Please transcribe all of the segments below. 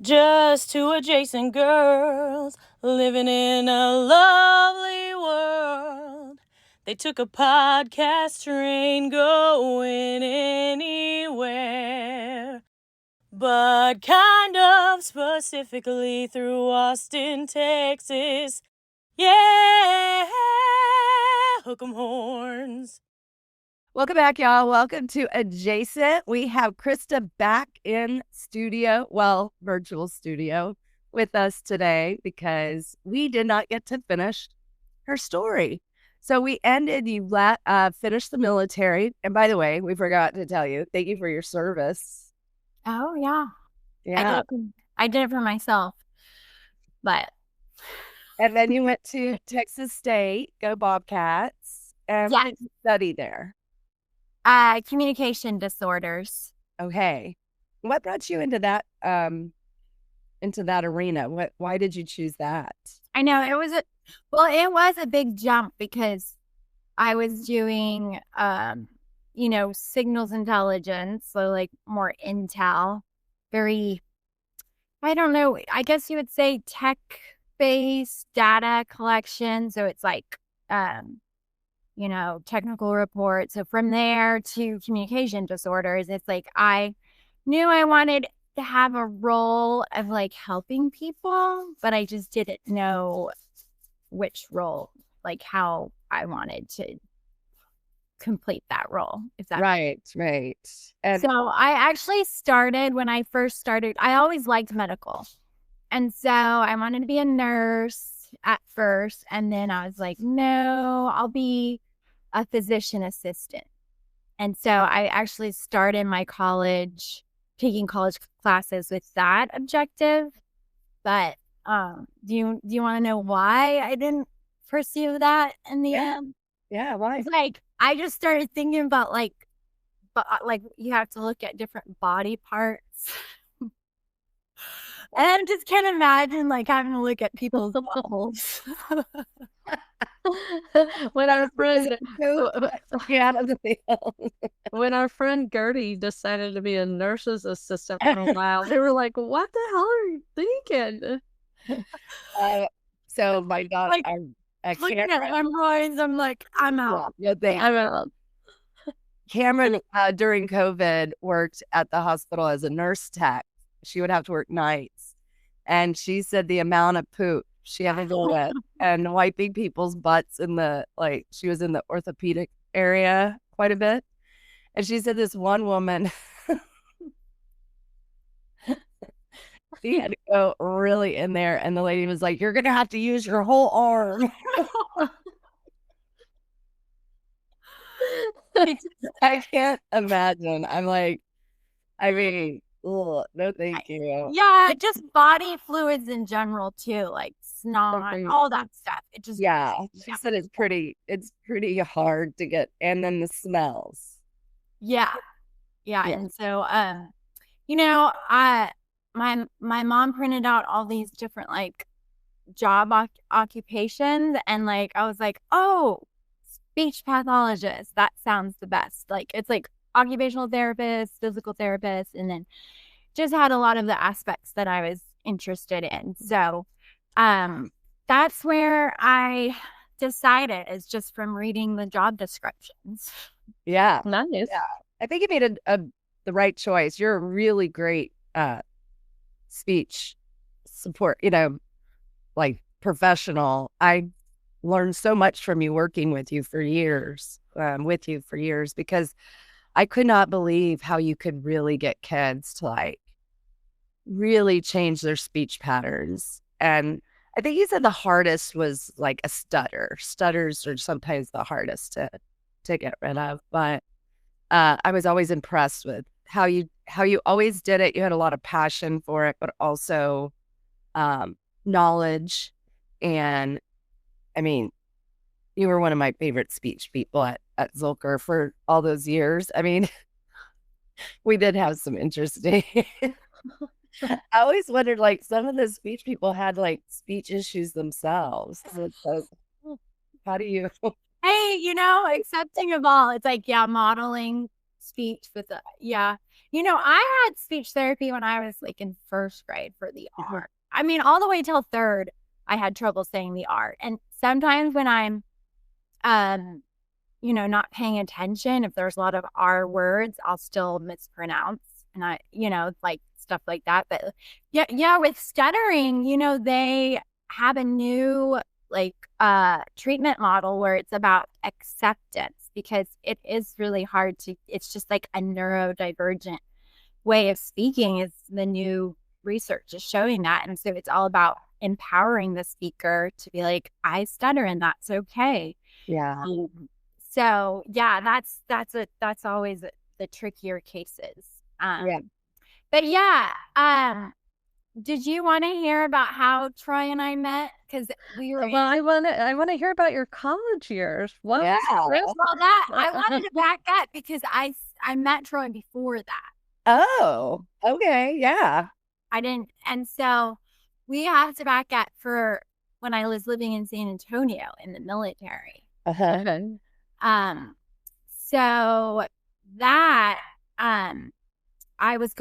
Just two adjacent girls living in a lovely world. They took a podcast train going anywhere, but kind of specifically through Austin, Texas. Yeah, hook 'em horns. Welcome back, y'all. Welcome to Adjacent. We have Krista back in studio, well, virtual studio with us today because we did not get to finish her story. So we ended, you finished the military. And by the way, we forgot to tell you, thank you for your service. Oh, yeah. Yeah. I did it for myself. But. And then you went to Texas State, go Bobcats, and what did you study there? Communication disorders. Okay. What brought you into that arena? Why did you choose that? I know it was a big jump because I was doing signals intelligence, so like more intel, very, I don't know, I guess you would say tech-based data collection. So it's like technical reports. So from there to communication disorders, it's like I knew I wanted to have a role of like helping people, but I just didn't know which role, like how I wanted to complete that role. If that right. And so I actually started when I first started, I always liked medical. And so I wanted to be a nurse at first. And then I was like, no, I'll be a physician assistant. And so I actually started my college, taking college classes with that objective. But do you want to know why I didn't pursue that in the end? Yeah, why? It's like I just started thinking about like you have to look at different body parts. And I just can't imagine like having to look at people's buttholes. When our friend Gertie decided to be a nurse's assistant for a while, they were like, "What the hell are you thinking?" So my dog, like, looking at hemorrhoids, I'm like, I'm out. Yeah, I'm out. Cameron, during COVID, worked at the hospital as a nurse tech. She would have to work nights. And she said the amount of poop she had to deal with and wiping people's butts she was in the orthopedic area quite a bit. And she said this one woman, she had to go really in there. And the lady was like, "You're going to have to use your whole arm." I can't imagine. I'm like, no, thank you. Yeah, just body fluids in general too, like snot, all that stuff. It just she said it's pretty hard to get, and then the smells. Yeah. And so my mom printed out all these different like job occupations, and like I was like, oh, speech pathologist, that sounds the best. Like it's like occupational therapist, physical therapist, and then just had a lot of the aspects that I was interested in. So that's where I decided, is just from reading the job descriptions. Yeah. Nice. Yeah. I think you made the right choice. You're a really great speech support, like professional. I learned so much from you working with you for years, because I could not believe how you could really get kids to like really change their speech patterns. And I think you said the hardest was like a stutter. Stutters are sometimes the hardest to get rid of. But I was always impressed with how you always did it. You had a lot of passion for it, but also knowledge. And I mean, you were one of my favorite speech people at Zolker for all those years. I mean, we did have some interesting. I always wondered, like, some of the speech people had like speech issues themselves. So how do you? Hey, accepting of all. It's like, modeling speech with I had speech therapy when I was like in first grade for the R. I mean, all the way till third, I had trouble saying the R. And sometimes when I'm, not paying attention, if there's a lot of R words, I'll still mispronounce and like stuff like that. But yeah, with stuttering, they have a new like treatment model where it's about acceptance, because it is really hard it's just like a neurodivergent way of speaking is the new research is showing that. And so it's all about empowering the speaker to be like, I stutter and that's okay. Yeah. So yeah, that's always the trickier cases. Yeah. But yeah, did you want to hear about how Troy and I met? Because we were. Well, I want to hear about your college years. What? Yeah. Well, that I wanted to back up because I met Troy before that. Oh, okay, yeah. I didn't, and so we have to back up for when I was living in San Antonio in the military. So that I was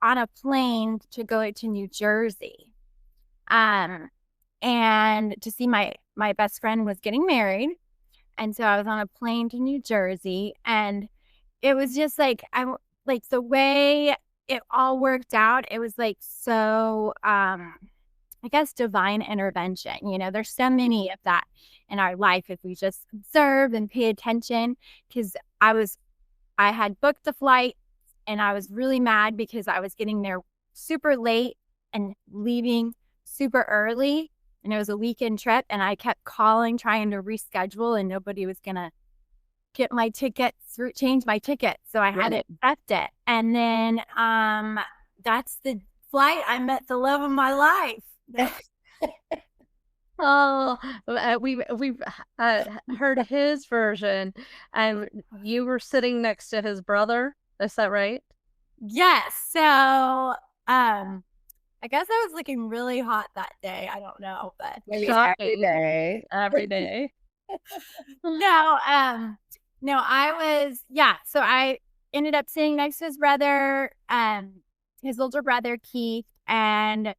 on a plane to go to New Jersey, and to see my best friend was getting married, and so I was on a plane to New Jersey, and it was just like the way it all worked out. It was like so, I guess, divine intervention. There's so many of that in our life if we just observe and pay attention. Because I had booked the flight. And I was really mad because I was getting there super late and leaving super early. And it was a weekend trip. And I kept calling, trying to reschedule. And nobody was going to get my ticket, change my ticket. So I had to accept it. And then that's the flight I met the love of my life. Oh, we've heard his version. And you were sitting next to his brother. Is that right? Yes. So, I guess I was looking really hot that day. I don't know, but maybe every day. Every day. No, I was, yeah. So I ended up sitting next to his brother, his older brother, Keith, and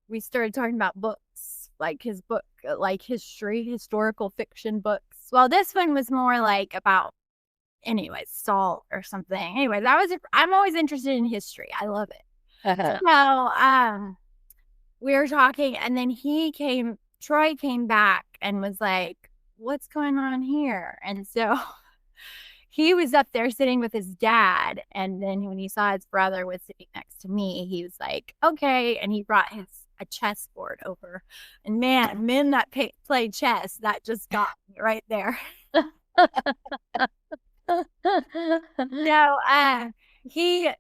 we started talking about books, like his book, like historical fiction books. Well, this one was more like about, anyways, salt or something. Anyways, I'm always interested in history. I love it. So, we were talking, and then Troy came back and was like, what's going on here? And so he was up there sitting with his dad. And then when he saw his brother was sitting next to me, he was like, okay. And he brought a chessboard over. And man, men that play chess, that just got me right there. No, he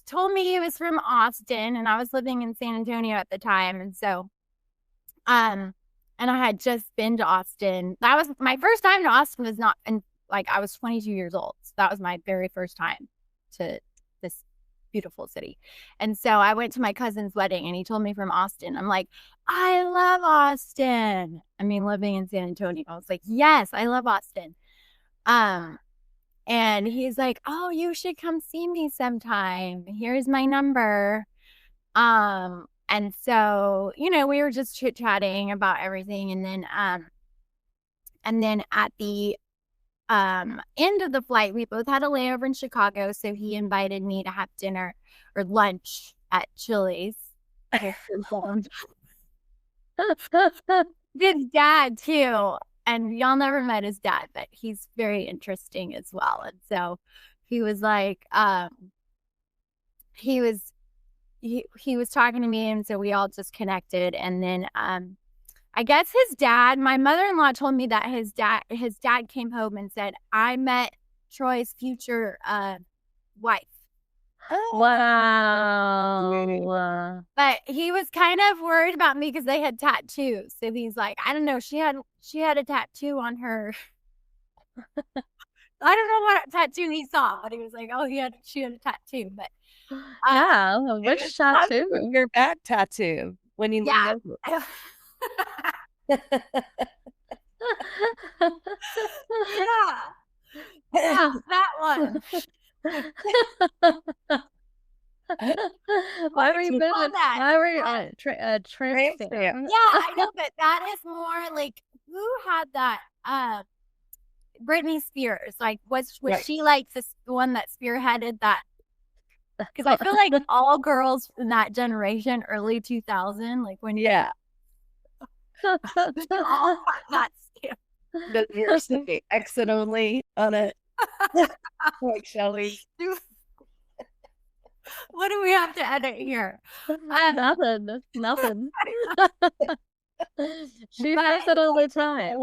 told me he was from Austin, and I was living in San Antonio at the time. And so, and I had just been to Austin. That was my first time to Austin. Was not, and like I was 22 years old. So that was my very first time to this beautiful city. And so I went to my cousin's wedding, and he told me from Austin. I'm like, I love Austin. I mean, living in San Antonio, I was like, yes, I love Austin. And he's like, oh, you should come see me sometime. Here's my number. And so, we were just chit-chatting about everything. And then at the end of the flight, we both had a layover in Chicago. So he invited me to have dinner or lunch at Chili's. His dad too. And y'all never met his dad, but he's very interesting as well. And so he was like, he was talking to me, and so we all just connected. And then I guess his dad, my mother-in-law told me that his dad came home and said, I met Troy's future wife. Wow. But he was kind of worried about me because they had tattoos. So he's like, I don't know, she had a tattoo on her. I don't know what tattoo he saw, but he was like, oh, she had a tattoo. But yeah, which tattoo? Your back tattoo when you yeah. Yeah, that one. Why were you on that? Why were you on tramp stamp? Yeah, I know, but that is more like, who had that? Britney Spears. Like, was she like the one that spearheaded that? Because I feel like all girls in that generation, early 2000, like when Yeah. all had that stamp. The you're exit only on it. Like Shelly. What do we have to edit here? Nothing. She says it all the time.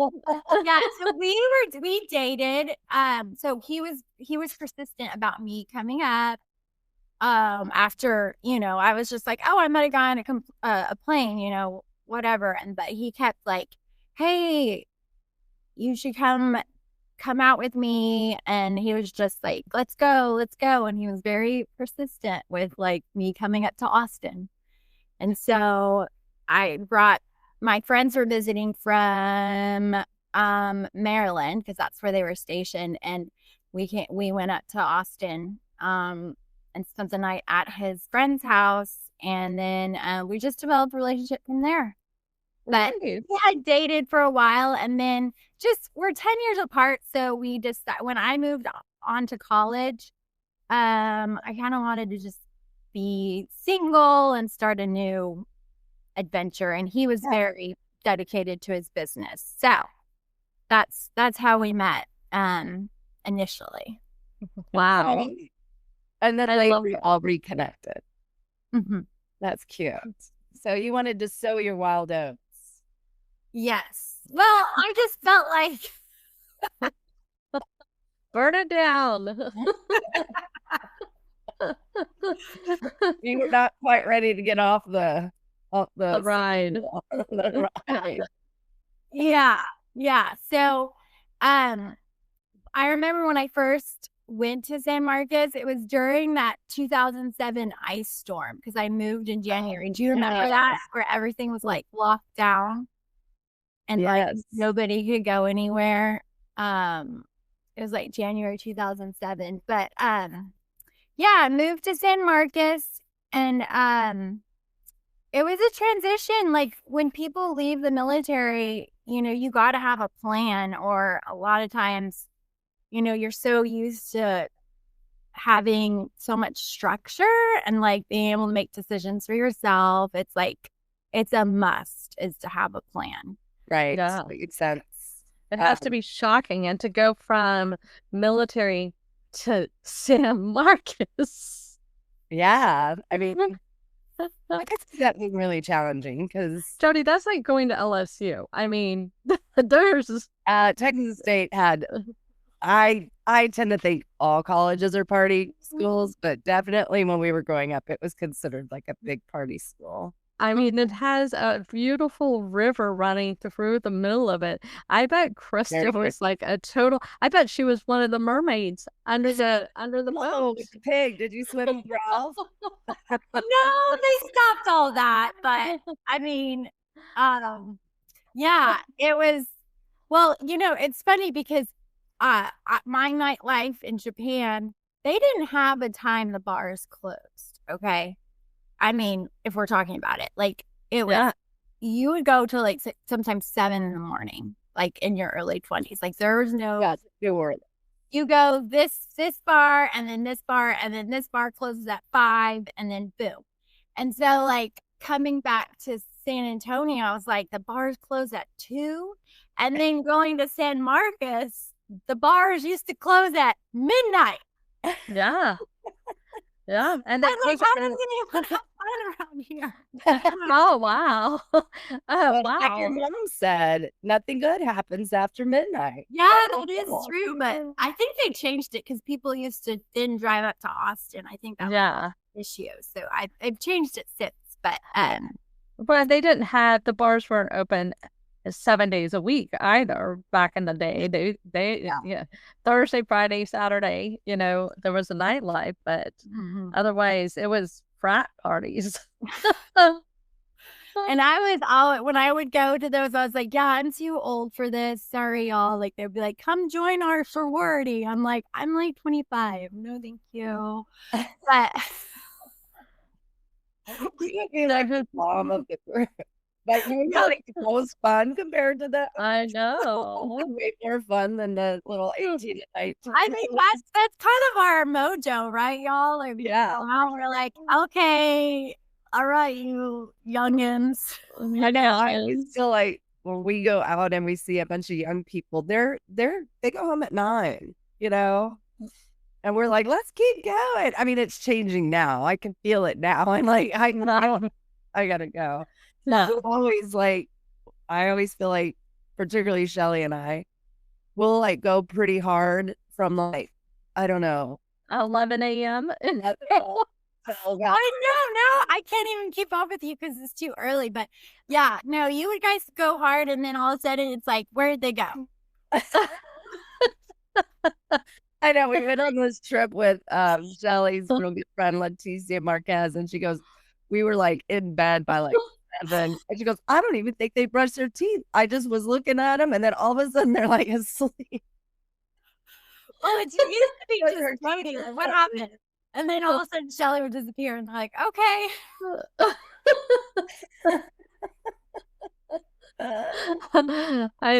Yeah, so we dated. So he was persistent about me coming up. After, I was just like, oh, I met a guy on a plane, whatever. But he kept like, hey, you should come out with me. And he was just like, let's go. And he was very persistent with like me coming up to Austin. And so my friends were visiting from Maryland, because that's where they were stationed. And we went up to Austin and spent the night at his friend's house. And then we just developed a relationship from there. But we had dated for a while, and then we're 10 years apart. So we when I moved on to college, I kind of wanted to just be single and start a new adventure. And he was very dedicated to his business. So that's how we met initially. Wow. And then we all reconnected. Mm-hmm. That's cute. So you wanted to sow your wild oats. Yes. Well, I just felt like burn it down. You were not quite ready to get off the ride. Yeah. So, I remember when I first went to San Marcos, it was during that 2007 ice storm, because I moved in January. Do you remember that? Where everything was like locked down and like nobody could go anywhere. It was like January 2007. But I moved to San Marcos, and it was a transition. Like, when people leave the military, you got to have a plan, or a lot of times, you're so used to having so much structure and like being able to make decisions for yourself. It's like, it's a must is to have a plan. Right. Yeah. Makes sense. It has to be shocking. And to go from military to San Marcos. Yeah. I mean, I guess that was really challenging, because Jody, that's like going to LSU. I mean, there's Texas State had. I tend to think all colleges are party schools, but definitely when we were growing up, it was considered like a big party school. I mean, it has a beautiful river running through the middle of it. I bet Krista was like a total. I bet she was one of the mermaids under the boat. Pig, did you swim with Ralph? No, they stopped all that. But I mean, yeah, it was. Well, it's funny because my nightlife in Japan, they didn't have a time the bars closed. Okay. I mean, if we're talking about it, like, it was, you would go to like sometimes 7 a.m, like in your early 20s. Like, there was no, you go this bar, and then this bar, and then this bar closes at 5, and then boom. And so, like, coming back to San Antonio, I was like, the bars close at 2, and then going to San Marcos, the bars used to close at midnight. Yeah. Yeah, and that like, how does anyone have fun around here? Oh wow! Oh wow! Like your mom said, nothing good happens after midnight. Yeah, that is true, but I think they changed it because people used to then drive up to Austin. I think that was an issue. So I've changed it since, but they didn't have, the bars weren't open 7 days a week either back in the day. They Thursday, Friday, Saturday, there was a nightlife, but otherwise it was frat parties. And I was all, when I would go to those, I was like, yeah, I'm too old for this. Sorry, y'all. Like, they'd be like, come join our sorority. I'm like 25. No, thank you. But I just mom of the group. But you know, like, it was fun compared to that. I know. Way more fun than the little 18 at night. I think that's kind of our mojo, right, y'all? Like, yeah. We're like, okay, all right, you youngins. I know. I feel like when we go out and we see a bunch of young people, they go home at 9, you know? And we're like, let's keep going. I mean, it's changing now. I can feel it now. I'm like, I gotta go. No. Always like, I always feel like, particularly Shelly and I, we'll like go pretty hard from like, I don't know, 11 a.m. I know, no, I can't even keep up with you because it's too early. But yeah, no, you would guys go hard, and then all of a sudden it's like, where'd they go? I know, we went on this trip with Shelly's real good friend Leticia Marquez, and she goes, we were like in bed by like 7, and she goes, I don't even think they brushed their teeth. I just was looking at them, and then all of a sudden they're like asleep. Well, it used to be just waiting. Like, what happened? And then all of a sudden Shelly would disappear, and like, okay.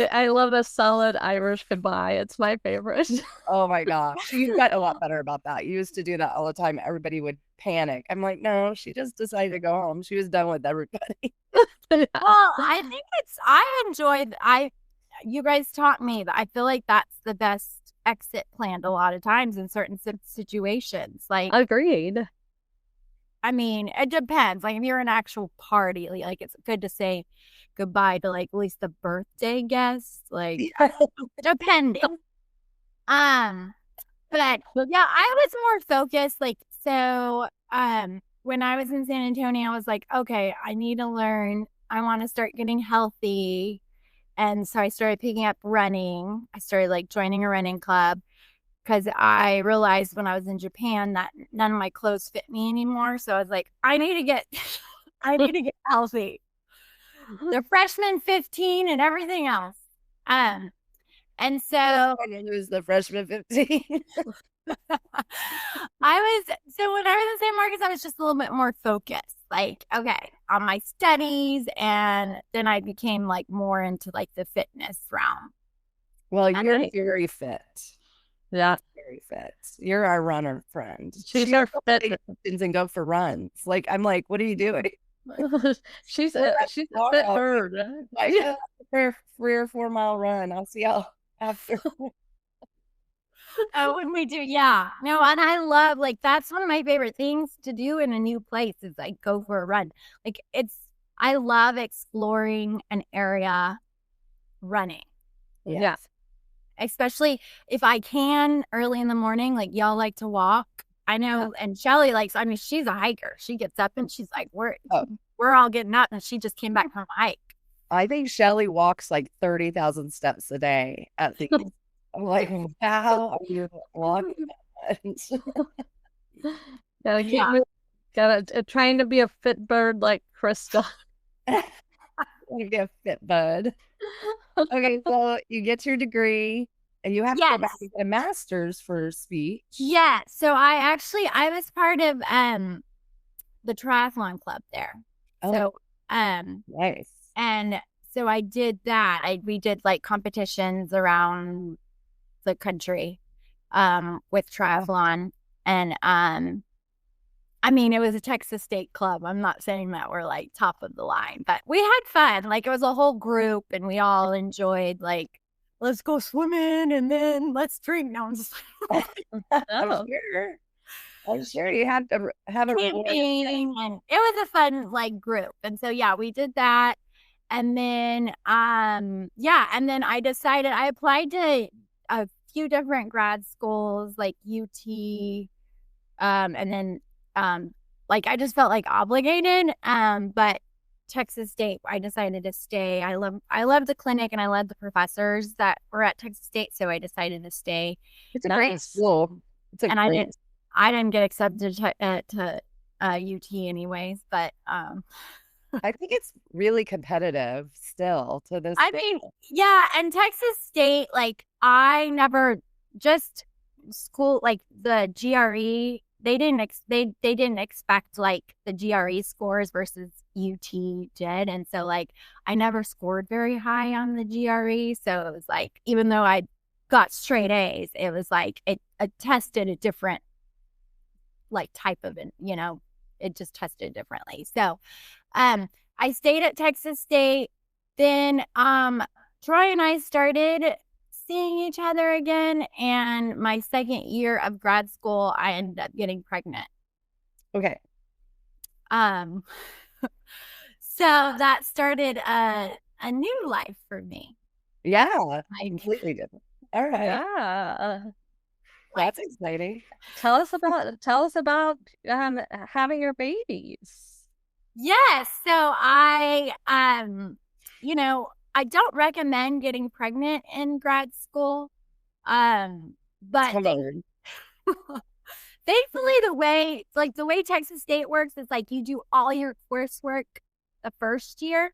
I love the solid Irish goodbye. It's my favorite. Oh my gosh. You got a lot better about that. You used to do that all the time. Everybody would panic. I'm like, no, she just decided to go home. She was done with everybody. Well, I think I enjoyed, you guys taught me that I feel like that's the best exit plan a lot of times in certain situations. Like, agreed. I mean, it depends. Like, if you're an actual party, like it's good to say goodbye to like at least the birthday guests, like depending. But yeah, I was more focused. Like, so when I was in San Antonio, I was like, okay, I need to learn. I want to start getting healthy. And so I started picking up running. I started like joining a running club because I realized when I was in Japan that none of my clothes fit me anymore. So I was like, I need to get healthy. The freshman 15 and everything else. And so it was the freshman 15. so when I was in San Marcos, I was just a little bit more focused, like, okay, on my studies, and then I became like more into like the fitness realm. Well, you're very fit. Yeah, very fit. You're our runner friend. She's our fit and go for runs. Like, I'm like, what are you doing? she's a fit bird. Like, for a 3 or 4 mile run. I'll see y'all after. Oh, when we do, yeah. No, and I love, like, that's one of my favorite things to do in a new place is like go for a run. Like, I love exploring an area running. Yeah. Especially if I can early in the morning, like y'all like to walk. I know, and Shelly likes, I mean, she's a hiker. She gets up and she's like, we're all getting up, and she just came back from a hike. I think Shelly walks like 30,000 steps a day at the I'm like, how are you walking? Gotta trying to be a fit bird like Krista. Be a fit bud. Okay, so you get your degree and you have to go back and get a master's for speech. Yeah. So I was part of the triathlon club there. Oh, so nice. And so I did that. We did like competitions around the country with triathlon, and I mean, it was a Texas State club. I'm not saying that we're like top of the line, but we had fun. Like, it was a whole group, and we all enjoyed, like, let's go swimming and then let's drink. No, I'm just I'm sure you had to have a camping, and it was a fun like group. And so yeah, we did that, and then and then I decided I applied to a few different grad schools like UT, and then like I just felt like obligated, but Texas State, I decided to stay. I love the clinic, and I love the professors that were at Texas State, so I decided to stay. It's a great school. I didn't get accepted to UT anyways, but I think it's really competitive still to this. I mean, yeah, and Texas State, like I never just school like the GRE. They didn't expect like the GRE scores versus UT did, and so like I never scored very high on the GRE. So it was like even though I got straight A's, it was like it tested a different like type of it just tested differently. So I stayed at Texas State. Then Troy and I started seeing each other again, and my second year of grad school I ended up getting pregnant. Okay. So that started a new life for me. Yeah, completely different. All right. Yeah. That's exciting. Tell us about having your babies. Yes. So I I don't recommend getting pregnant in grad school. But thankfully the way Texas State works is like you do all your coursework the first year,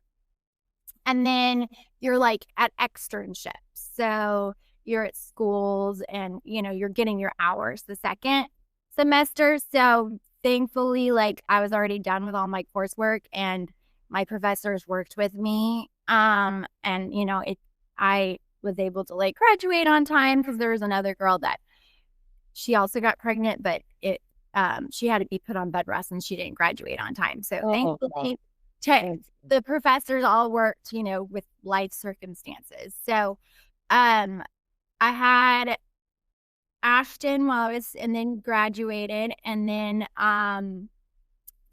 and then you're like at externships. So you're at schools and you're getting your hours the second semester. So thankfully, like I was already done with all my coursework and my professors worked with me. And I was able to like graduate on time because there was another girl that she also got pregnant, but she had to be put on bed rest and she didn't graduate on time. So thankfully the professors all worked, with life circumstances. So I had Ashton and then graduated, and then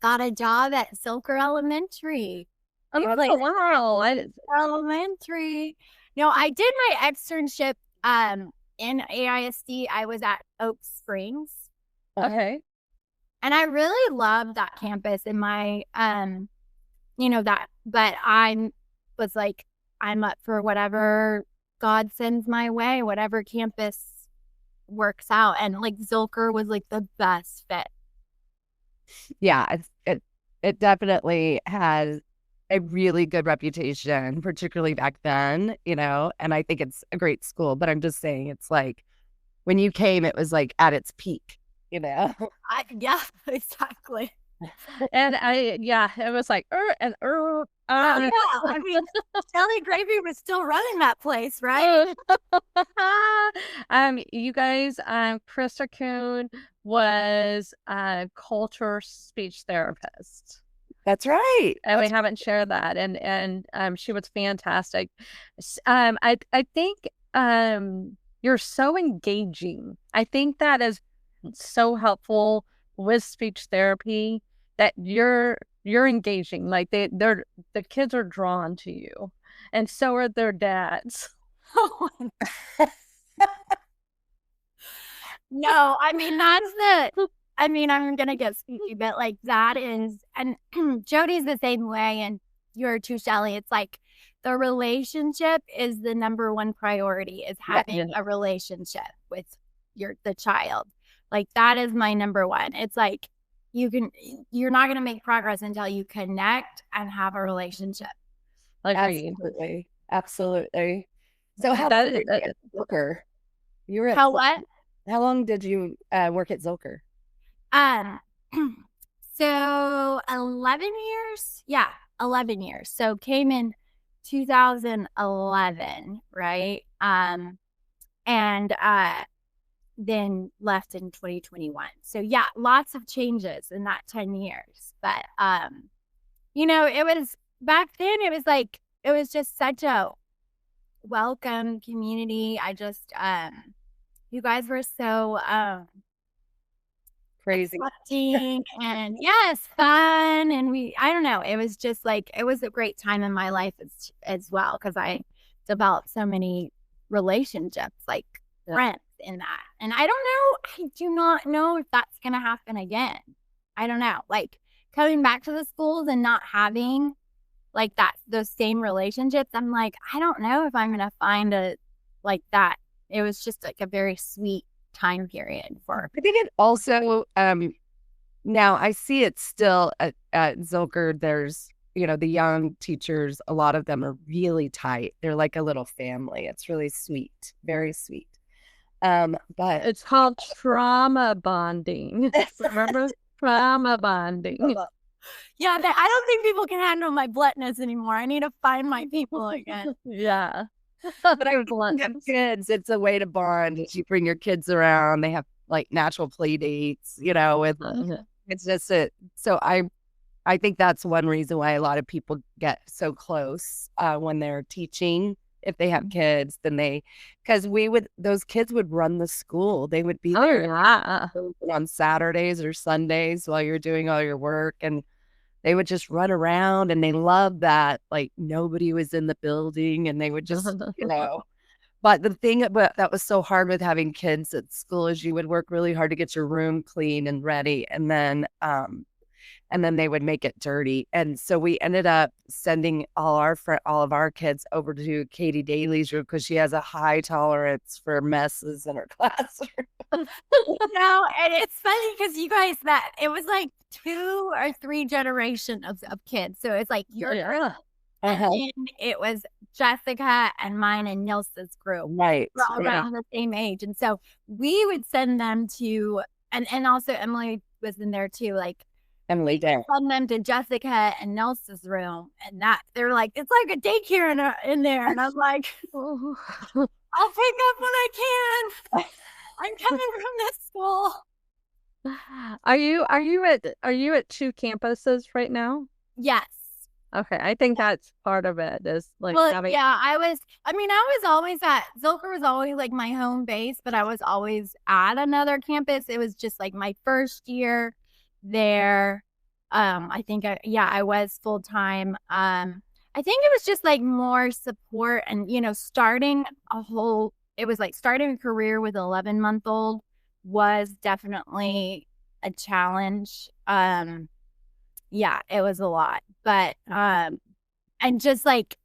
got a job at Zilker Elementary. Oh, wow. Elementary. No, I did my externship in AISD. I was at Oak Springs. Okay. And I really loved that campus and my but I was like, I'm up for whatever God sends my way, whatever campus works out. And like Zilker was like the best fit. Yeah, it definitely has a really good reputation, particularly back then, and I think it's a great school, but I'm just saying it's like when you came, it was like at its peak, Yeah, exactly. And it was like, yeah, I mean, Shelly Grabe was still running that place, right? You guys, Krista Kuhn was a culture speech therapist. That's right. And we haven't shared that. And she was fantastic. I think you're so engaging. I think that is so helpful with speech therapy that you're engaging. Like the kids are drawn to you, and so are their dads. No, I mean I'm gonna get speechy, but like that is, and Jody's the same way, and you're too, Shelly. It's like the relationship is the number one priority, is having a relationship with the child. Like that is my number one. It's like you're not gonna make progress until you connect and have a relationship. Absolutely. So how long did you at Zilker? How long did you work at Zilker? So 11 years. Yeah, 11 years. So came in 2011, right? And then left in 2021. So yeah, lots of changes in that 10 years. But it was back then, it was just such a welcome community. I just you guys were so crazy and yes, fun, and I don't know, it was just like it was a great time in my life as well, because I developed so many relationships, like friends in that. And I do not know if that's gonna happen again. I don't know, like coming back to the schools and not having like those same relationships. I'm like, I don't know if I'm gonna find a like that. It was just like a very sweet time period for. I think it also now I see it still at Zilker. There's the young teachers, a lot of them are really tight. They're like a little family. It's really sweet, very sweet. But it's called trauma bonding. Remember? Trauma bonding. Yeah, I don't think people can handle my bluntness anymore. I need to find my people again. Yeah. But I have kids. It's a way to bond. You bring your kids around. They have like natural play dates, with it's just so I think that's one reason why a lot of people get so close when they're teaching. If they have kids, then because those kids would run the school. They would be there on Saturdays or Sundays while you're doing all your work, and they would just run around, and they loved that. Like nobody was in the building, and they would just, But the thing that was so hard with having kids at school is you would work really hard to get your room clean and ready, and then they would make it dirty. And so we ended up sending all of our kids over to Katie Daly's room because she has a high tolerance for messes in her classroom. No, and it's funny because you guys, it was like 2 or 3 generations of kids. So it's like your group, and then it was Jessica and mine and Nilsa's group. Right. We're all around the same age. And so we would send them to, and also Emily was in there too, like Emily did. Send them to Jessica and Nelson's room, and they're like, it's like a daycare in there. And I'm like, I'll pick up when I can. I'm coming from this school. Are you at 2 campuses right now? Yes. Okay, I think that's part of it. Is like yeah, I was always Zilker was always like my home base, but I was always at another campus. It was just like my first year there. I think I was full time. I think it was just like more support and starting a career with an 11-month-old was definitely a challenge. Yeah, it was a lot, but and just like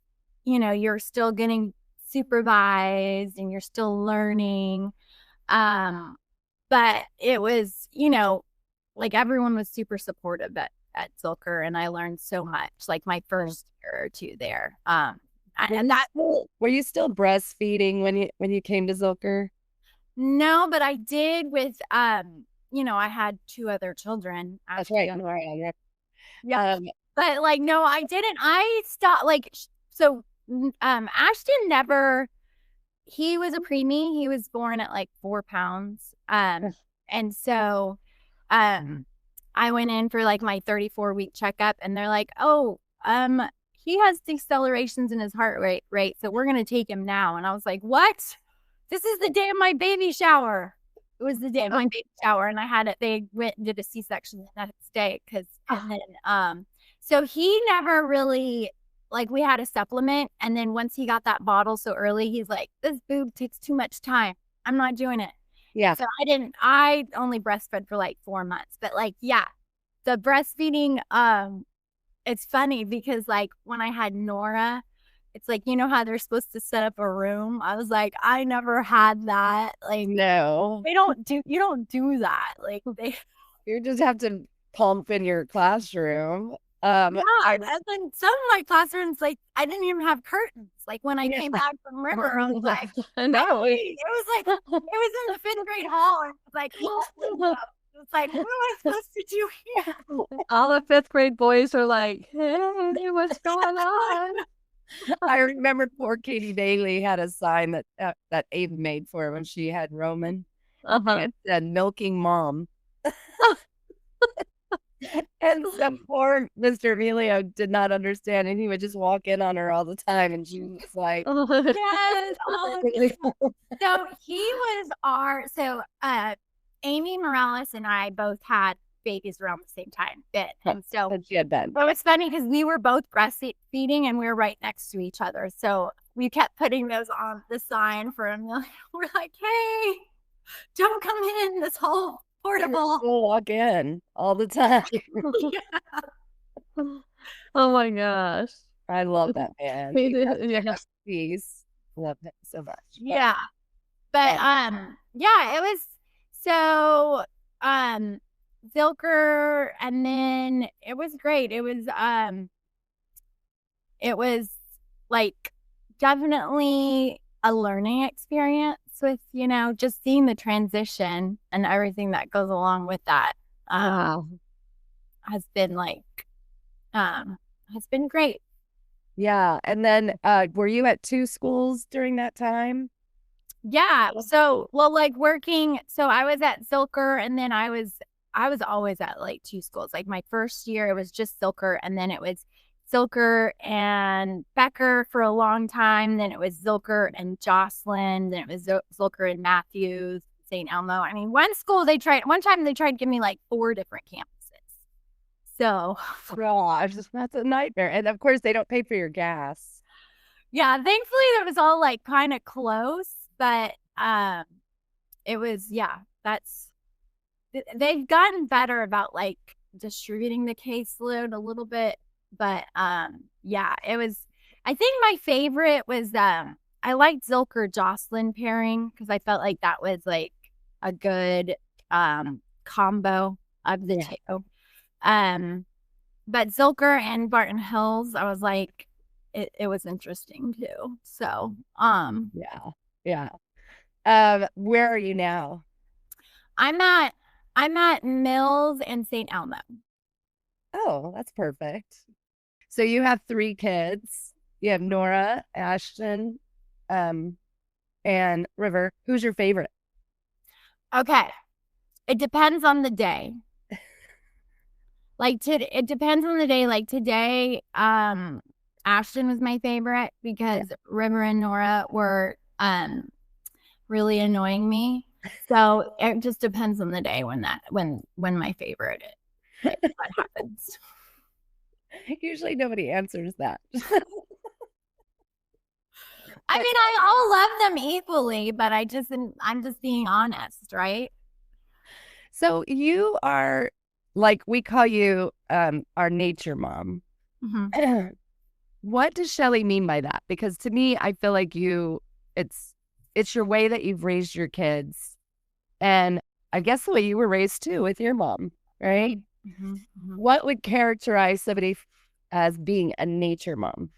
you're still getting supervised and you're still learning, but it was like everyone was super supportive at Zilker, and I learned so much. Like my first year or 2 there. And that were you still breastfeeding when you came to Zilker? No, but I did with I had 2 other children. That's right. Yeah. But like no, I didn't. I stopped Ashton never. He was a preemie. He was born at like 4 pounds. And so I went in for like my 34-week checkup, and they're like, oh, he has decelerations in his heart rate, so we're gonna take him now. And I was like, what? This is the day of my baby shower. It was the day of my baby shower, and they went and did a C-section the next day so he never really, like, we had a supplement, and then once he got that bottle so early, he's like, this boob takes too much time. I'm not doing it. Yeah. So I only breastfed for like 4 months, but like, yeah, the breastfeeding, it's funny because like when I had Nora, it's like, how they're supposed to set up a room. I was like, I never had that. Like, no, you don't do that. Like you just have to pump in your classroom. And then some of my classrooms, like I didn't even have curtains. Like when I came back from River, I was like, no, it was in the 5th grade hall. And it was like, what am I supposed to do here? All the 5th grade boys are like, hey, what's going on? I remember poor Katie Daly had a sign that Ava made for her when she had Roman. It said milking mom. And so poor Mr. Emilio did not understand, and he would just walk in on her all the time, and she was like, yes. So he was Amy Morales and I both had babies around the same time. And so she had been. But it's funny because we were both breastfeeding and we were right next to each other. So we kept putting those on the sign for Emilio. We're like, hey, don't come in this whole portable. We'll walk in all the time. Oh my gosh. I love that man. Please. Love him so much. Yeah. But yeah, it was so Zilker, and then it was great. It was it was like definitely a learning experience with, you know, just seeing the transition and everything that goes along with that. Has been like, has been great. Yeah. And then were you at 2 schools during that time? Yeah. So, well, like working, so I was at Zilker, and then I was always at like 2 schools. Like my first year, it was just Zilker, and then it was Zilker and Becker for a long time. Then it was Zilker and Jocelyn. Then it was Zilker and Matthews, St. Elmo. I mean, one time they tried to give me like 4 different campuses. So, gosh, that's a nightmare. And of course, they don't pay for your gas. Yeah, thankfully it was all like kind of close, but it was, yeah, they've gotten better about like distributing the caseload a little bit, but yeah, it was, I think my favorite was I liked Zilker Jocelyn pairing because I felt like that was like a good combo of the 2. But Zilker and Barton Hills, I was like, it was interesting too. So, yeah. Where are you now? I'm at Mills and St. Elmo. Oh, that's perfect. So you have 3 kids. You have Nora, Ashton, and River. Who's your favorite? Okay. It depends on the day. It depends on the day. Like today, Ashton was my favorite because River and Nora were really annoying me. So it just depends on the day when my favorite is. What happens. Usually nobody answers that. I mean, I all love them equally, but I'm just being honest, right? So you are, like, we call you our nature mom. Mm-hmm. What does Shelly mean by that? Because to me, I feel like it's your way that you've raised your kids. And I guess the way you were raised too with your mom, right? Mm-hmm. Mm-hmm. What would characterize somebody as being a nature mom?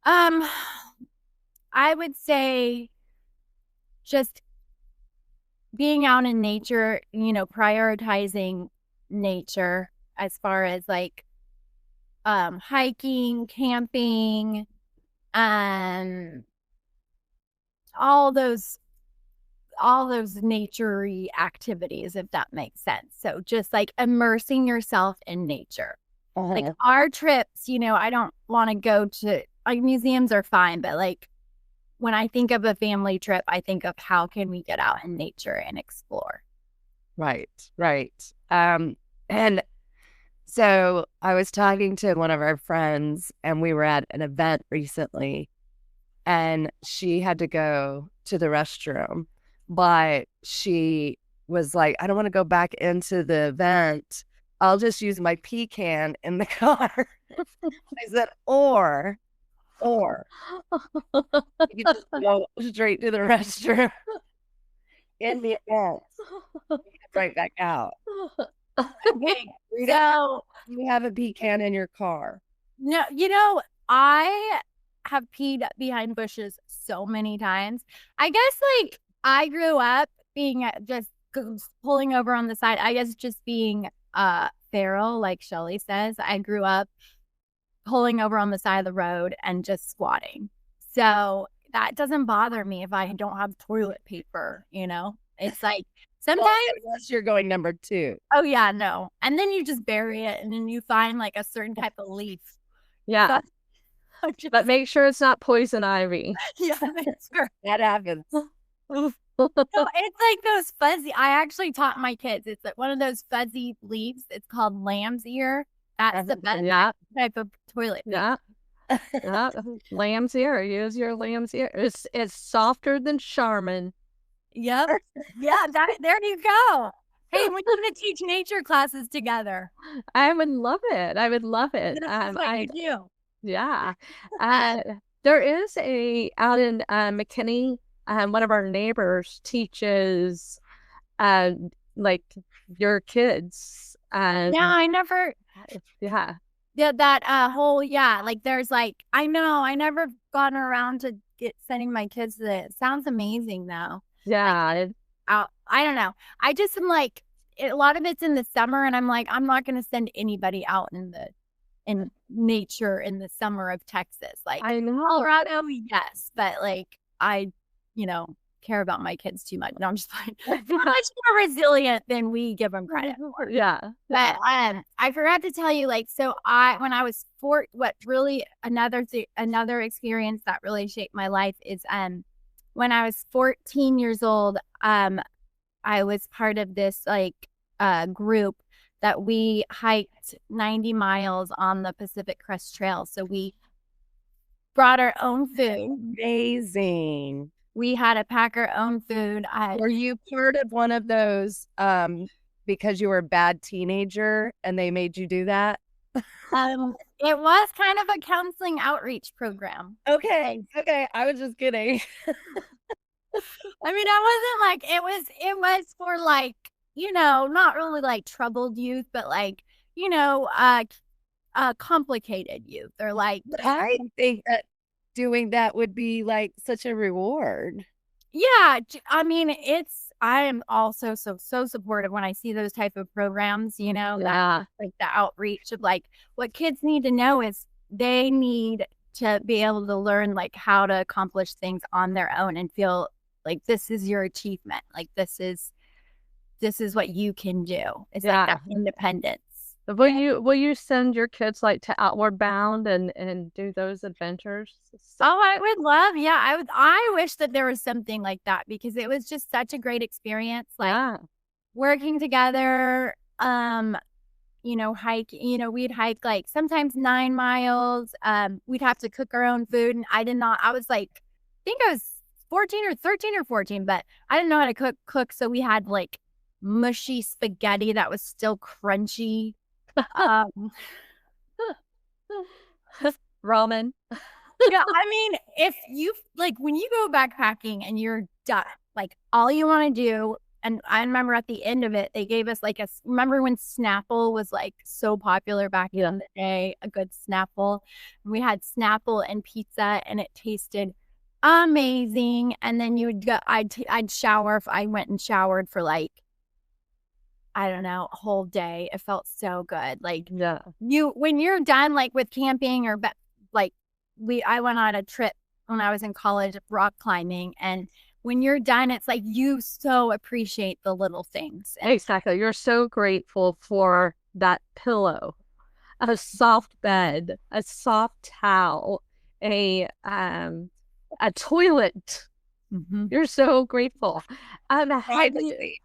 I would say just being out in nature, you know, prioritizing nature as far as like hiking, camping, all those nature-y activities, if that makes sense. So just like immersing yourself in nature. Like our trips, you know, I don't want to go to, like, museums are fine, but like when I think of a family trip, I think of how can we get out in nature and explore. Right. And so I was talking to one of our friends, and we were at an event recently, and she had to go to the restroom, but she was like, I don't want to go back into the event. I'll just use my pecan in the car. I said, or you just go straight to the restroom in the event, right back out. Okay, so you have a pecan in your car. No, you know, I have peed behind bushes so many times. I guess like I grew up being just pulling over on the side. I guess just being feral, like Shelly says. I grew up pulling over on the side of the road and just squatting. So that doesn't bother me if I don't have toilet paper, you know? It's like sometimes unless you're going number 2. Oh yeah, no. And then you just bury it and then you find like a certain type of leaf. Yeah. But make sure it's not poison ivy. Yeah, sure. That happens. No, it's like those fuzzy. I actually taught my kids. It's like one of those fuzzy leaves. It's called lamb's ear. That's the best type of toilet paper. Yeah. Lamb's ear. Use your lamb's ear. It's softer than Charmin. Yep. Yeah. There you go. Hey, we're going to teach nature classes together. I would love it. That's what you do. Yeah. There is out in McKinney, one of our neighbors teaches like your kids. Yeah, I never. Yeah. that whole, like there's like, I know, I never gotten around to sending my kids to it. Sounds amazing though. Yeah. I don't know. I just am like, a lot of it's in the summer, and I'm like, I'm not going to send anybody out in nature in the summer of Texas. Like, I know. Colorado, yes, but like I, care about my kids too much. No, I'm just fine. They're much more resilient than we give them credit for. Yeah. But I forgot to tell you, like, so when I was another experience that really shaped my life is when I was 14 years old, I was part of this like group that we hiked 90 miles on the Pacific Crest Trail. So we brought our own food. Amazing. We had to pack our own food. Were you part of one of those because you were a bad teenager and they made you do that? It was kind of a counseling outreach program. Okay. I was just kidding. I mean, I wasn't like, it was for like, not really like troubled youth, but like, complicated youth. They're like, I think that doing that would be like such a reward. Yeah. I mean, I am also so supportive when I see those type of programs, that, like the outreach of like what kids need to know is they need to be able to learn like how to accomplish things on their own and feel like this is your achievement. Like this is what you can do. It's like that independence. Will you send your kids like to Outward Bound and do those adventures? Oh, I would love. Yeah, I wish that there was something like that because it was just such a great experience. Like working together, hike, we'd hike like sometimes 9 miles. We'd have to cook our own food. And I was like, I think I was 13 or 14, but I didn't know how to cook. So we had like mushy spaghetti that was still crunchy. Ramen. Yeah, I mean, if you like when you go backpacking and you're done, like all you want to do, and I remember at the end of it, they gave us like remember when Snapple was like so popular back in the day, a good Snapple. We had Snapple and pizza, and it tasted amazing. And then you would go, I'd shower. I went and showered for like, I don't know, a whole day. It felt so good. Like when you're done, like with camping or like I went on a trip when I was in college, rock climbing, and when you're done, it's like you so appreciate the little things. Exactly. You're so grateful for that pillow, a soft bed, a soft towel, a toilet. Mm-hmm. You're so grateful. Privacy.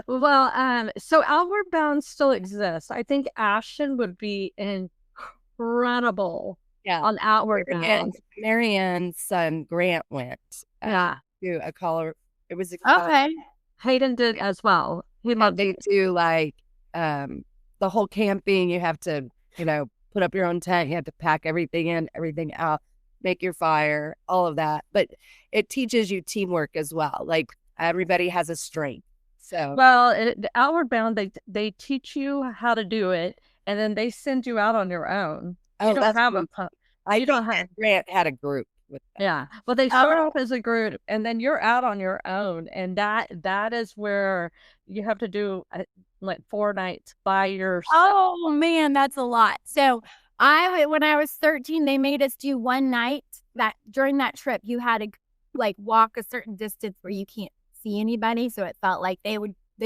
Well, so Outward Bound still exists. I think Ashton would be incredible on Outward Bound. Marianne's son Grant went to a color. It was okay. Hayden did as well. He loved it too. Like the whole camping, you have to, put up your own tent. You have to pack everything in, everything out. Make your fire, all of that. But it teaches you teamwork as well. Like everybody has a strength. So the Outward Bound, they teach you how to do it, and then they send you out on your own. Oh, you don't have Grant had a group with them. Yeah. Well, they start off as a group, and then you're out on your own, and that is where you have to do like 4 nights by yourself. Oh man, that's a lot. So when I was 13, they made us do one night that during that trip, you had to like walk a certain distance where you can't see anybody. So it felt like they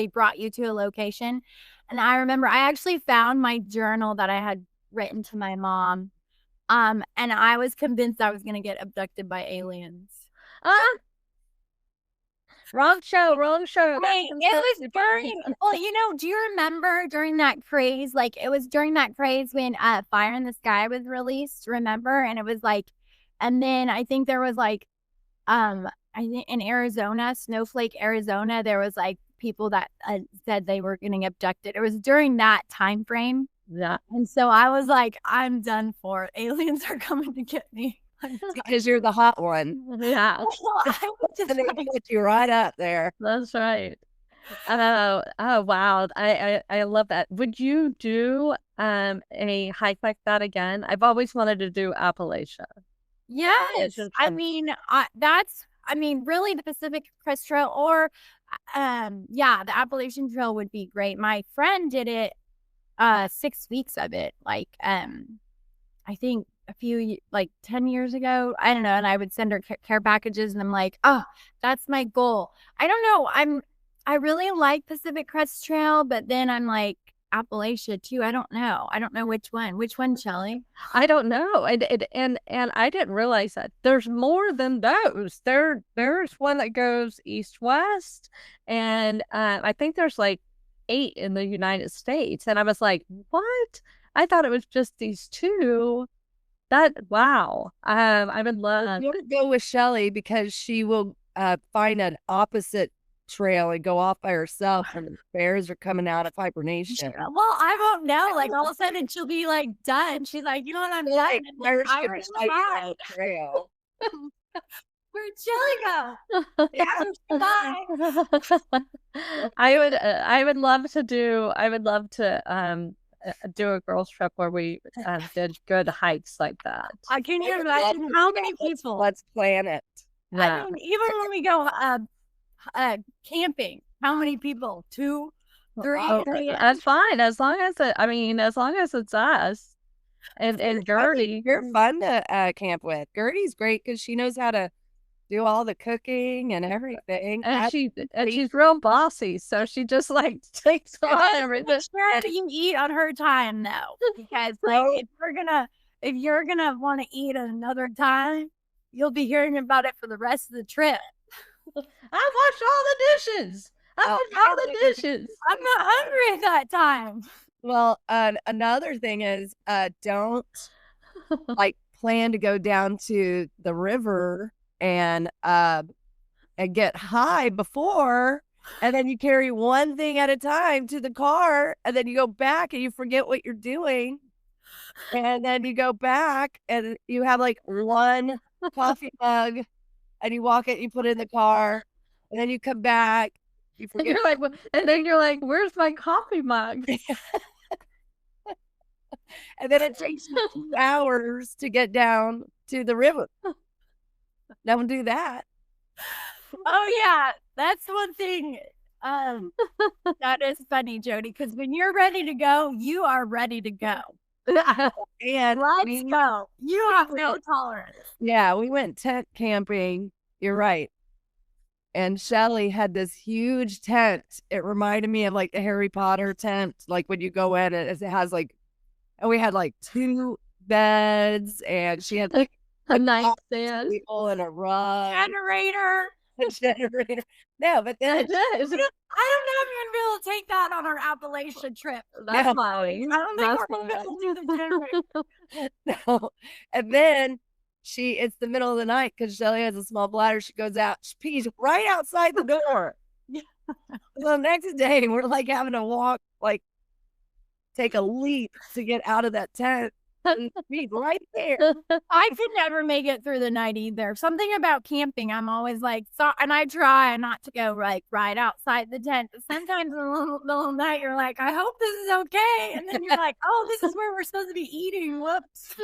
brought you to a location. And I remember I actually found my journal that I had written to my mom. And I was convinced I was going to get abducted by aliens. Wrong show. Hey, it was during, do you remember during that craze? Like, it was during that craze when Fire in the Sky was released, remember? And it was like, and then I think there was like, I think in Arizona, Snowflake, Arizona, there was like people that said they were getting abducted. It was during that time frame. Yeah. And so I was like, I'm done for. Aliens are coming to get me. Because you're the hot one. Yeah. I was just going to get you right up there. That's right. Oh wow. I love that. Would you do a hike like that again? I've always wanted to do Appalachia. Yes. I mean, really the Pacific Crest Trail or yeah, the Appalachian Trail would be great. My friend did it 6 weeks of it, like I think a few like 10 years ago. I don't know, and I would send her care packages and I'm like, "Oh, that's my goal." I don't know. I really like Pacific Crest Trail, but then I'm like Appalachia too. I don't know. I don't know which one. Which one, Shelly? I don't know. And I didn't realize that there's more than those. There's one that goes east-west, and I think there's like 8 in the United States. And I was like, what? I thought it was just these 2. Wow. I would love. You want to go with Shelly because she will find an opposite trail and go off by herself when the bears are coming out of hibernation. Well, I won't know. Like all of a sudden she'll be like done. She's like, you know what, I'm done. Like, where's the trail? Where'd Shelly go? Yeah, bye. I would love to do do a girls trip where we did good hikes like that. I can you imagine how many people? Let's plan it. Yeah. I mean, even when we go camping, how many people? 2, 3? Oh, that's fine as long as it's us and Gertie. You're fun to camp with. Gertie's great because she knows how to do all the cooking and everything. And she's real bossy, so she just like takes on everything. Sure, you eat on her time though, because like if you're gonna want to eat at another time, you'll be hearing about it for the rest of the trip. I washed all the dishes. I washed all the dishes. I'm not hungry at that time. Well, another thing is don't like plan to go down to the river and get high before, and then you carry one thing at a time to the car, and then you go back and you forget what you're doing, and then you go back and you have like one coffee mug, and you walk it, you put it in the car, and then you come back, you forget. And then you're like, "Where's my coffee mug?" And then it takes you 2 hours to get down to the river. Don't do that. Oh yeah, that's one thing. That is funny, Jody, because when you're ready to go, you are ready to go. And let's go. You have no tolerance. Yeah, we went tent camping. You're right. And Shelly had this huge tent. It reminded me of like a Harry Potter tent. Like when you go in, it has like, and we had like 2 beds, and she had like a nightstand and a rug. Generator. No, but then I don't know if you're gonna be able to take that on our Appalachian trip. That's fine. I don't think we're gonna be able to do the generator. No. And then it's the middle of the night because Shelly has a small bladder. She goes out, she pees right outside the door. The next day we're like having to walk, like take a leap to get out of that tent. Right there. I could never make it through the night either. Something about camping, I'm always like, and I try not to go like right outside the tent. But sometimes in the middle of the night, you're like, I hope this is okay. And then you're like, oh, this is where we're supposed to be eating. Whoops.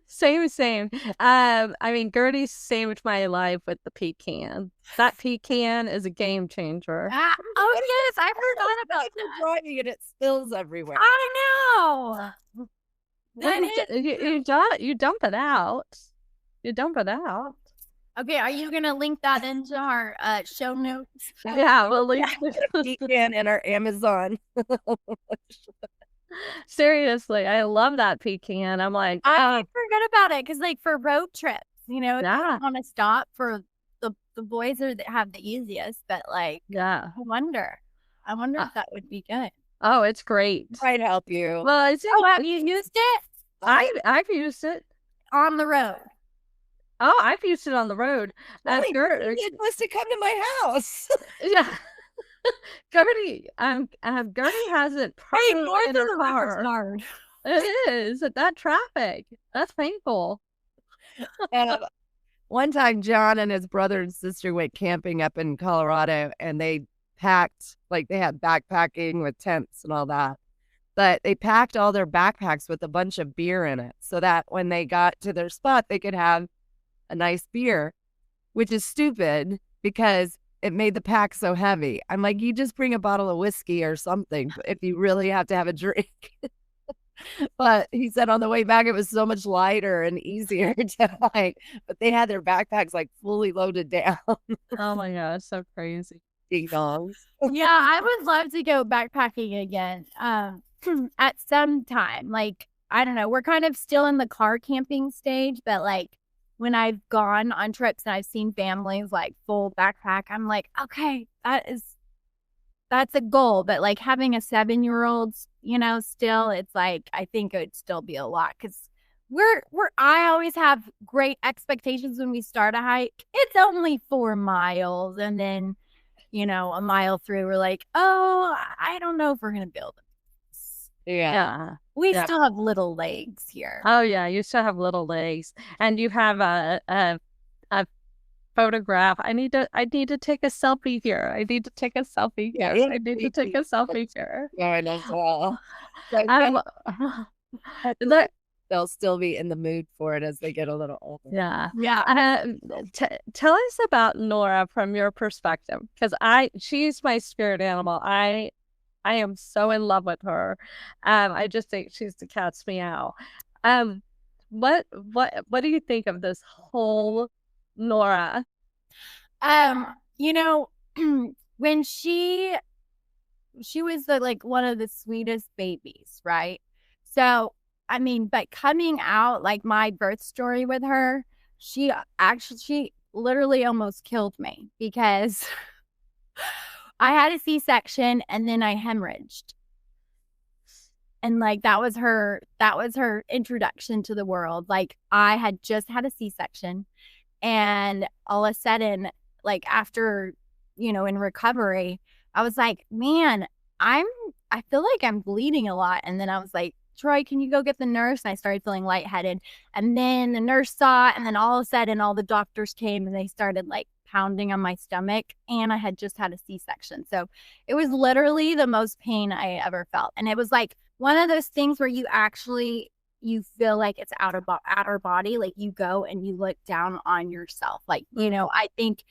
Same. I mean, Gertie saved my life with the pecan. That pecan is a game changer. Oh yes, I forgot about that. Driving and it spills everywhere. I know. You dump it out. You dump it out. Okay, are you gonna link that into our show notes? Yeah, we'll link pecan in our Amazon. Seriously, I love that pecan. I'm like, I forgot about it because, like, for road trips, you know, I want to stop for the boys that have the easiest, but like, yeah, I wonder if that would be good. Oh, it's great. Might help you. Well, have you used it? I've used it on the road. Oh, I've used it on the road. You're supposed to come to my house. Yeah. Gertie has it permanently in her car. It is that traffic. That's painful. one time John and his brother and sister went camping up in Colorado, and they packed, like they had backpacking with tents and all that. But they packed all their backpacks with a bunch of beer in it so that when they got to their spot, they could have a nice beer, which is stupid because it made the pack so heavy. I'm like, you just bring a bottle of whiskey or something if you really have to have a drink. But he said on the way back, it was so much lighter and easier to like, but they had their backpacks like fully loaded down. Oh my God, so crazy. Ding dongs. Yeah, I would love to go backpacking again at some time. Like, I don't know, we're kind of still in the car camping stage, but like when I've gone on trips and I've seen families like full backpack, I'm like, okay, that's a goal. But like having a 7-year-old, you know, still, it's like, I think it would still be a lot because I always have great expectations when we start a hike. It's only 4 miles. And then, you know, a mile through, we're like, oh, I don't know if we're going to build this. Yeah. We still have little legs here. Oh yeah, you still have little legs, and you have a photograph. I need to take a selfie here. I need to take a selfie here. I need to take a selfie here. Yeah, I know. Well, Look, they'll still be in the mood for it as they get a little older. yeah. Tell us about Nora from your perspective, because she's my spirit animal. I am so in love with her. I just think she's the cat's meow. What do you think of this whole Nora? You know, when she was one of the sweetest babies, right? So, I mean, but coming out, like my birth story with her, she literally almost killed me because I had a C-section and then I hemorrhaged. And like that was her introduction to the world. Like I had just had a C-section, and all of a sudden, like after, you know, in recovery, I was like, man, I feel like I'm bleeding a lot. And then I was like, Troy, can you go get the nurse? And I started feeling lightheaded. And then the nurse saw it, and then all of a sudden all the doctors came and they started like pounding on my stomach, and I had just had a C-section. So it was literally the most pain I ever felt. And it was like one of those things where you feel like it's out of body. Like you go and you look down on yourself. Like, you know, I think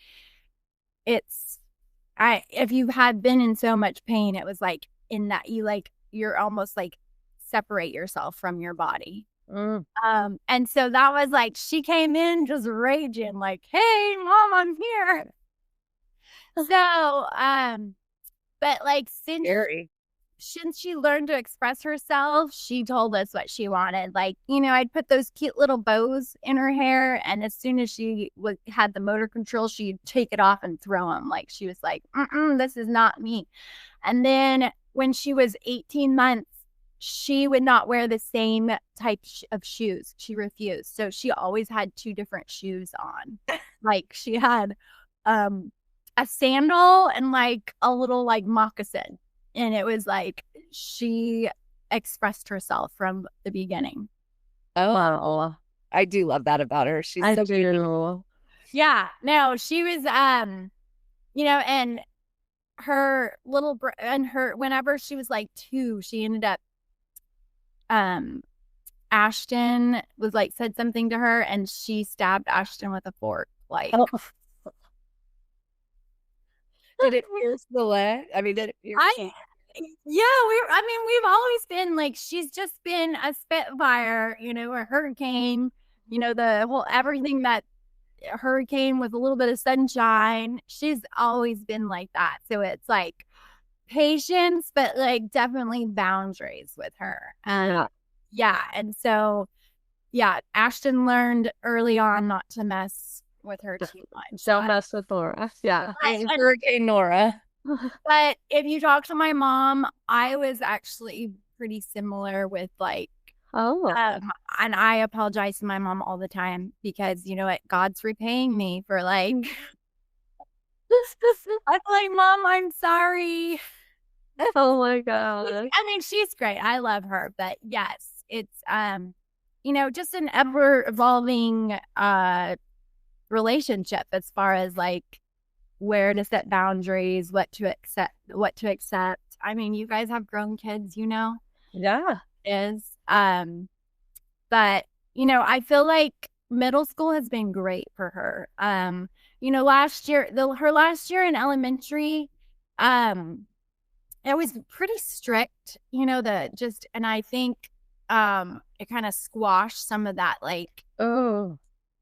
if you had been in so much pain, it was like in that you're almost like separate yourself from your body. And so that was like, she came in just raging like, hey mom, I'm here. So but like since she learned to express herself, she told us what she wanted. Like, you know, I'd put those cute little bows in her hair, and as soon as she had the motor control, she'd take it off and throw them. Like she was like, this is not me. And then when she was 18 months, she would not wear the same type of shoes. She refused. So she always had 2 different shoes on. Like she had a sandal and like a little like moccasin. And it was like she expressed herself from the beginning. Oh, wow. I do love that about her. She's so beautiful. Yeah. No, she was, you know, and her little, whenever she was like 2, she ended up, Ashton was like, said something to her, and she stabbed Ashton with a fork. Like, did it pierce the leg? I mean, did it pierce? We've always been like, she's just been a Spitfire, you know, a hurricane, you know, the whole everything that hurricane with a little bit of sunshine. She's always been like that. So it's like patience, but like definitely boundaries with her. Yeah. And so, yeah, Ashton learned early on not to mess with her too much. Don't mess with Nora. Yeah. Hurricane Nora. But if you talk to my mom, I was actually pretty similar with like, and I apologize to my mom all the time because, you know what, God's repaying me for like, I'm like, Mom, I'm sorry. Oh my God. I mean, she's great. I love her. But yes, it's, you know, just an ever evolving relationship as far as like where to set boundaries, what to accept. I mean, you guys have grown kids, you know. Yeah. But you know, I feel like middle school has been great for her. You know, her last year in elementary, it was pretty strict, you know, and I think it kind of squashed some of that, like,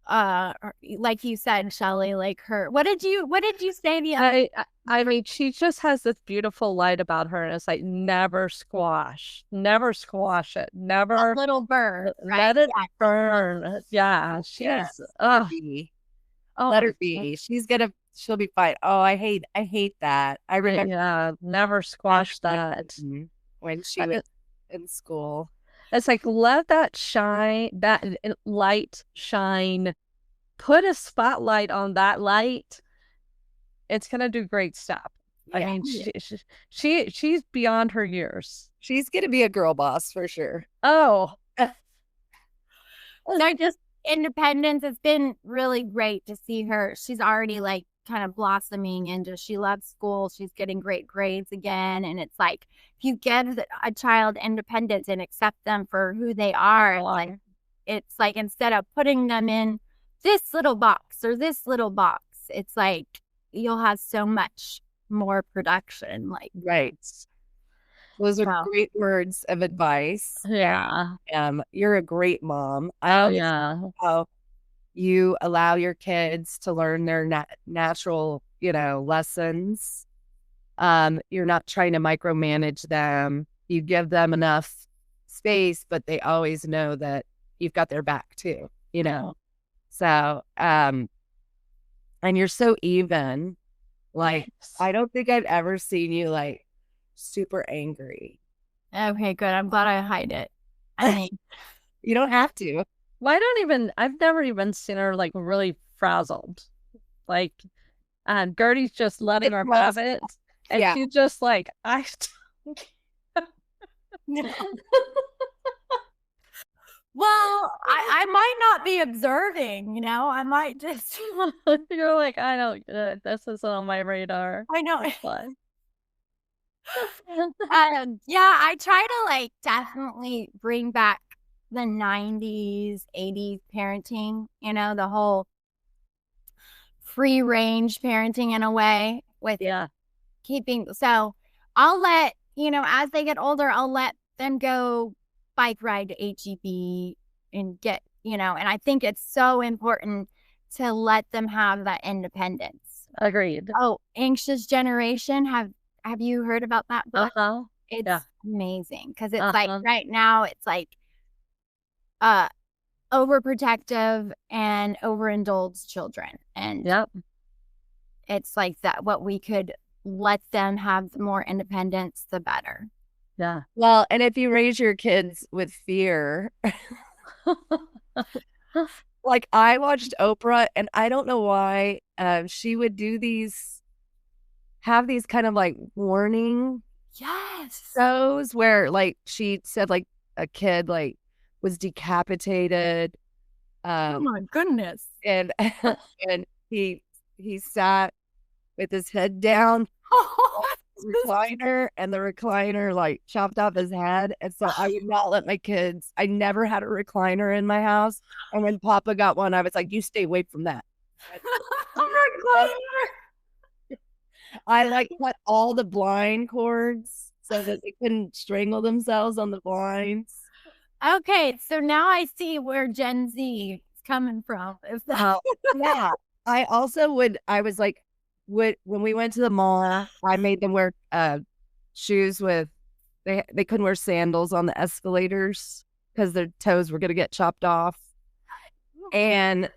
like you said, Shelly, like what did you say? I mean, she just has this beautiful light about her, and it's like never squash it, never a little burn, let it burn. Yeah, she's let her be. She'll be fine. Oh, I hate that. I remember. Yeah, never squash that when she was in school. It's like, let that light shine. Put a spotlight on that light. It's gonna do great stuff. Yeah. I mean, she's beyond her years. She's gonna be a girl boss for sure. Oh, so just independence. It's been really great to see her. She's already like kind of blossoming into. She loves school. She's getting great grades again, and it's like if you give a child independence and accept them for who they are, it's like instead of putting them in this little box or this little box, it's like you'll have so much more production. Like, right. Those are great words of advice. Yeah. You're a great mom. How you allow your kids to learn their natural, you know, lessons. You're not trying to micromanage them. You give them enough space, but they always know that you've got their back too, you know? So, and you're so even. Like, I don't think I've ever seen you like super angry. Okay, good. I'm glad I hide it. I mean, you don't have to. Well, I've never even seen her like really frazzled. Like, and Gertie's just letting her have it. And she's just like, well, I might not be observing, you know, I might just. You're like, I don't, this isn't on my radar. I know. Yeah, I try to like definitely bring back the 90s, 80s parenting, you know, the whole free range parenting in a way with keeping. So I'll let, you know, as they get older, I'll let them go bike ride to HEB and get, you know, and I think it's so important to let them have that independence. Agreed. Oh, Anxious Generation. Have you heard about that book? It's amazing because it's like right now it's like overprotective and overindulged children. And it's like that what we could let them have more independence, the better. Yeah. Well, and if you raise your kids with fear, like I watched Oprah and I don't know why she would have these kind of like warning shows where like she said like a kid like was decapitated. Oh my goodness. And he sat with his head down recliner and the recliner like chopped off his head. And so I would not let my kids, I never had a recliner in my house. And when Papa got one, I was like, you stay away from that. I like cut all the blind cords so that they couldn't strangle themselves on the blinds. Okay, so now I see where Gen Z is coming from. Yeah. I was like, when we went to the mall, I made them wear shoes with, they couldn't wear sandals on the escalators because their toes were going to get chopped off. And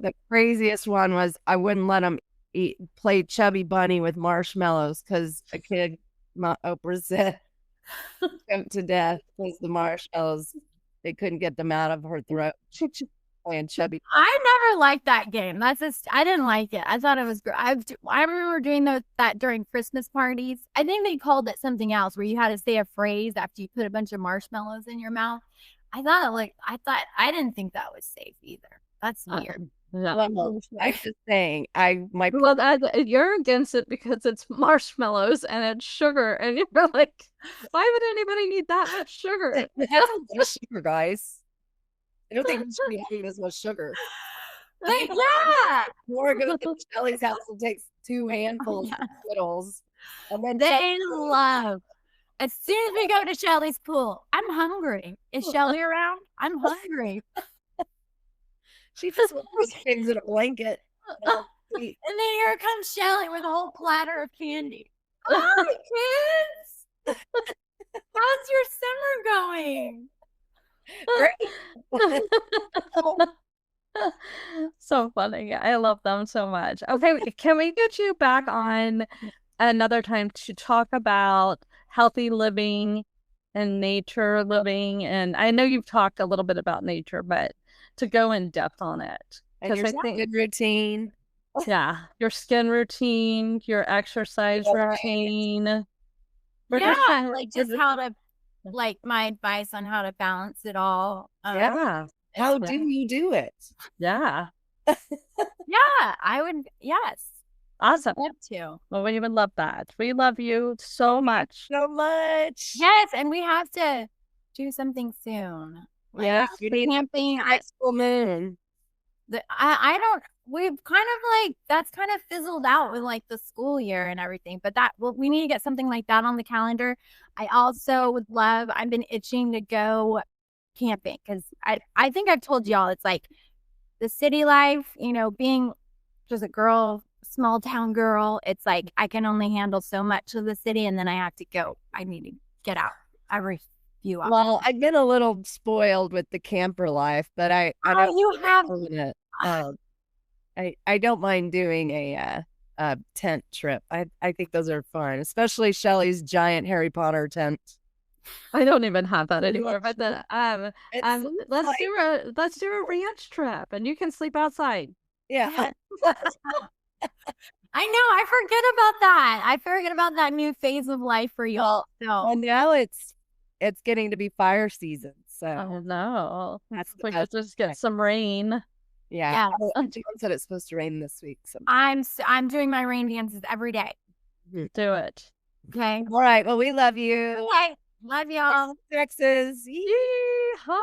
the craziest one was I wouldn't let them play Chubby Bunny with marshmallows because a kid, Oprah said, choked to death because the marshmallows, they couldn't get them out of her throat. Playing Chubby. I never liked that game. I didn't like it. I thought it was great. I remember doing that during Christmas parties. I think they called it something else where you had to say a phrase after you put a bunch of marshmallows in your mouth. I didn't think that was safe either. That's weird. Yeah. Well, I'm just saying, you're against it because it's marshmallows and it's sugar, and you're like, why would anybody need that much sugar? It has a lot of sugar, guys. I don't think we should be having this much sugar. Yeah. Laura goes to Shelly's house and takes 2 handfuls of Skittles. And then They love. As soon as we go to Shelly's pool, I'm hungry. Is Shelly around? I'm hungry. she just throws things in a blanket. And then here comes Shelly with a whole platter of candy. Hi, kids. How's your summer going? Great. So funny. I love them so much. Okay, can we get you back on another time to talk about healthy living and nature living? And I know you've talked a little bit about nature, but to go in depth on it. And your good routine. Yeah, your skin routine, your exercise routine. Yeah, like just how to, like my advice on how to balance it all. Yeah. How do you do it? Yeah. Yeah, I would. Yes. Awesome. Love to. Well, we would love that. We love you so much. So much. Yes, and we have to do something soon. Yeah, you need camping. high school moon. I don't. We've kind of like that's kind of fizzled out with like the school year and everything. But we need to get something like that on the calendar. I also would love. I've been itching to go camping because I think I've told y'all it's like the city life. Being just a girl, small town girl. It's like I can only handle so much of the city, and then I have to go. I need to get out every few hours. Well, I've been a little spoiled with the camper life, but I don't. You have. I don't mind doing a tent trip. I think those are fun, especially Shelly's giant Harry Potter tent. I don't even have that anymore. But then let's do a ranch trip, and you can sleep outside. Yeah. I know. I forget about that. I forget about that new phase of life for y'all. Well, now it's getting to be fire season. So oh no, we could just get some rain. Yeah. John said it's supposed to rain this week. So I'm doing my rain dances every day. Do it. Okay. All right. Well, we love you. Okay. Love y'all. Texas. Yeehaw.